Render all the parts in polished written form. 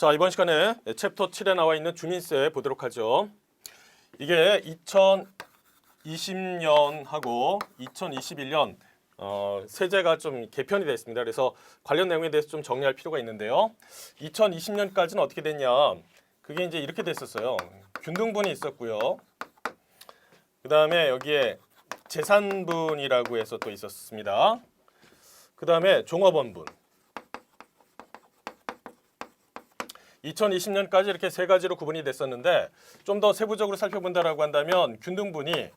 자, 이번 시간에 챕터 7에 나와 있는 주민세 보도록 하죠. 이게 2020년하고 2021년 세제가 좀 개편이 됐습니다. 그래서 관련 내용에 대해서 좀 정리할 필요가 있는데요. 2020년까지는 어떻게 됐냐? 그게 이제 이렇게 됐었어요. 균등분이 있었고요. 그 다음에 여기에 재산분이라고 해서 또 있었습니다. 그 다음에 종업원분. 2020년까지 이렇게 세 가지로 구분이 됐었는데 좀 더 세부적으로 살펴본다라고 한다면 균등분이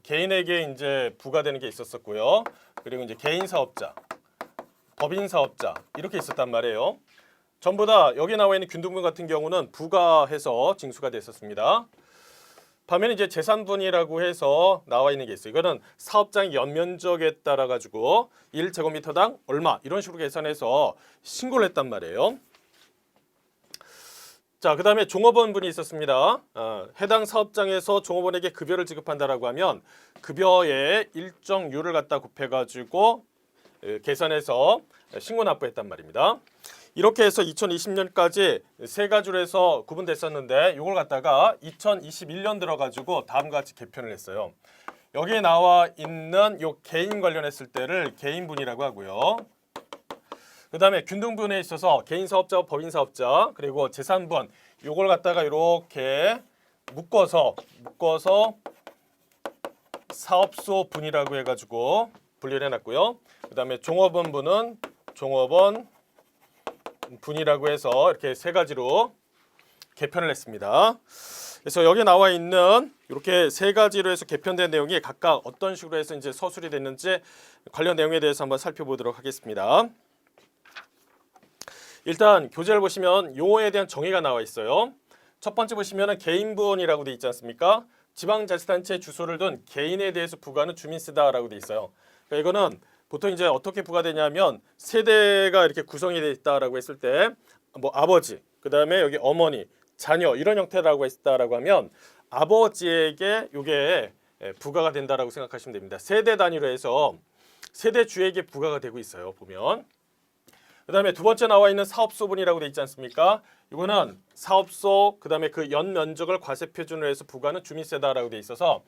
개인에게 이제 부과되는 게 있었었고요. 그리고 이제 개인 사업자, 법인 사업자 이렇게 있었단 말이에요. 전부 다 여기 나와 있는 균등분 같은 경우는 부과해서 징수가 됐었습니다. 반면에 이제 재산분이라고 해서 나와 있는 게 있어요. 이거는 사업장 연면적에 따라 가지고 1제곱미터당 얼마 이런 식으로 계산해서 신고를 했단 말이에요. 자, 그 다음에 종업원분이 있었습니다. 해당 사업장에서 종업원에게 급여를 지급한다라고 하면 급여의 일정률을 갖다 곱해가지고 계산해서 신고 납부했단 말입니다. 이렇게 해서 2020년까지 세 가지로 해서 구분됐었는데 이걸 갖다가 2021년 들어가지고 다음과 같이 개편을 했어요. 여기에 나와 있는 요 개인 관련했을 때를 개인분이라고 하고요. 그 다음에 균등분에 있어서 개인 사업자, 법인 사업자, 그리고 재산분 요걸 갖다가 이렇게 묶어서 사업소 분이라고 해가지고 분류를 해놨고요. 그 다음에 종업원분은 종업원 분이라고 해서 이렇게 세 가지로 개편을 했습니다. 그래서 여기 나와 있는 이렇게 세 가지로 해서 개편된 내용이 각각 어떤 식으로 해서 이제 서술이 됐는지 관련 내용에 대해서 한번 살펴보도록 하겠습니다. 일단 교재를 보시면 용어에 대한 정의가 나와 있어요. 첫 번째 보시면은 개인분이라고 돼 있지 않습니까? 지방자치단체에 주소를 둔 개인에 대해서 부과하는 주민세다라고 돼 있어요. 그러니까 이거는 보통 이제 어떻게 부과되냐면 세대가 이렇게 구성이 돼 있다라고 했을 때 뭐 아버지, 그 다음에 여기 어머니, 자녀 이런 형태라고 했다라고 하면 아버지에게 이게 부과가 된다라고 생각하시면 됩니다. 세대 단위로 해서 세대주에게 부과가 되고 있어요. 보면. 그 다음에 두 번째 나와 있는 사업소분이라고 되어 있지 않습니까? 이거는 사업소, 그 다음에 그 연면적을 과세표준으로 해서 부과하는 주민세다라고 되어 있어서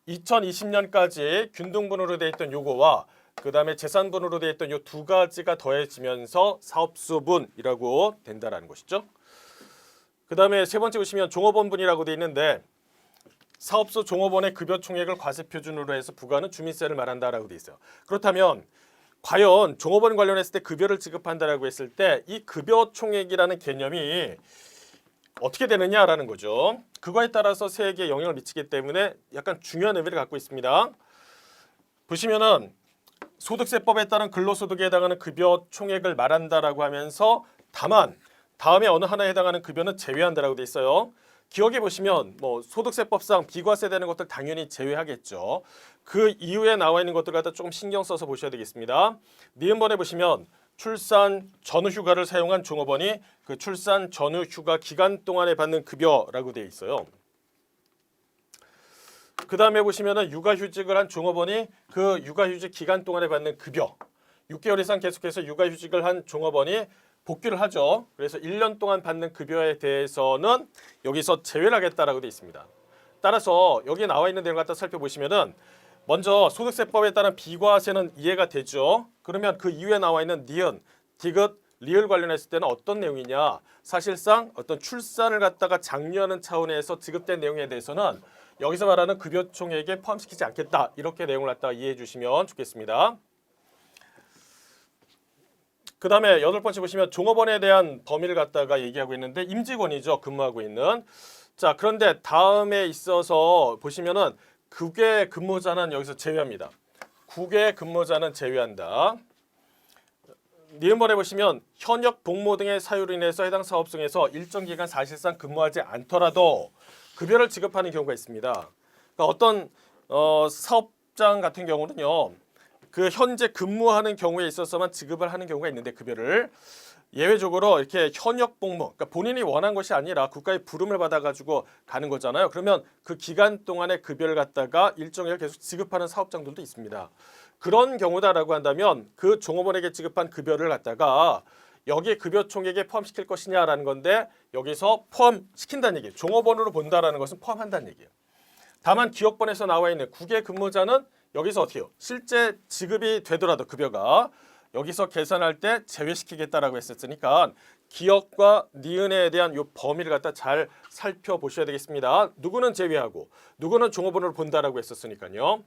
2020년까지 균등분으로 되어 있던 요거와 그 다음에 재산분으로 되어 있던 요 두 가지가 더해지면서 사업소분이라고 된다라는 것이죠. 그 다음에 세 번째 보시면 종업원분이라고 되어 있는데 사업소 종업원의 급여 총액을 과세표준으로 해서 부과하는 주민세를 말한다라고 되어 있어요. 그렇다면 과연 종업원 관련했을 때 급여를 지급한다라고 했을 때 이 급여 총액이라는 개념이 어떻게 되느냐라는 거죠. 그거에 따라서 세액에 영향을 미치기 때문에 약간 중요한 의미를 갖고 있습니다. 보시면은 소득세법에 따른 근로소득에 해당하는 급여 총액을 말한다라고 하면서 다만 다음에 어느 하나에 해당하는 급여는 제외한다라고 돼 있어요. 기억해 보시면 뭐 소득세법상 비과세되는 것들 당연히 제외하겠죠. 그 이후에 나와 있는 것들 갖다 조금 신경 써서 보셔야 되겠습니다. 니은번에 보시면 출산 전후 휴가를 사용한 종업원이 그 출산 전후 휴가 기간 동안에 받는 급여라고 되어 있어요. 그 다음에 보시면은 육아휴직을 한 종업원이 그 육아휴직 기간 동안에 받는 급여 6개월 이상 계속해서 육아휴직을 한 종업원이 복귀를 하죠. 그래서 1년 동안 받는 급여에 대해서는 여기서 제외를 하겠다라고 되어 있습니다. 따라서 여기에 나와 있는 내용 갖다 살펴보시면은 먼저 소득세법에 따른 비과세는 이해가 되죠. 그러면 그 이후에 나와 있는 니은, 디귿, 리을 관련했을 때는 어떤 내용이냐? 사실상 어떤 출산을 갖다가 장려하는 차원에서 지급된 내용에 대해서는 여기서 말하는 급여 총액에 포함시키지 않겠다. 이렇게 내용을 갖다가 이해해 주시면 좋겠습니다. 그 다음에 여덟 번째 보시면 종업원에 대한 범위를 갖다가 얘기하고 있는데 임직원이죠. 근무하고 있는. 자, 그런데 다음에 있어서 보시면은 국외 근무자는 여기서 제외합니다. 국외 근무자는 제외한다. 니은번에 보시면 현역 복무 등의 사유로 인해서 해당 사업성에서 일정 기간 사실상 근무하지 않더라도 급여를 지급하는 경우가 있습니다. 그러니까 어떤 사업장 같은 경우는요. 그 현재 근무하는 경우에 있어서만 지급을 하는 경우가 있는데 급여를 예외적으로 이렇게 현역 복무, 그러니까 본인이 원한 것이 아니라 국가의 부름을 받아가지고 가는 거잖아요. 그러면 그 기간 동안의 급여를 갖다가 일정을 계속 지급하는 사업장들도 있습니다. 그런 경우다라고 한다면 그 종업원에게 지급한 급여를 갖다가 여기에 급여 총액에 포함시킬 것이냐라는 건데 여기서 포함시킨다는 얘기예요. 종업원으로 본다라는 것은 포함한다는 얘기예요. 다만 기억본에서 나와 있는 국외 근무자는 여기서 어떻게 해요? 실제 지급이 되더라도 급여가 여기서 계산할 때 제외시키겠다라고 했었으니까 기억과 니은에 대한 요 범위를 갖다 잘 살펴보셔야 되겠습니다. 누구는 제외하고 누구는 종업원으로 본다라고 했었으니까요.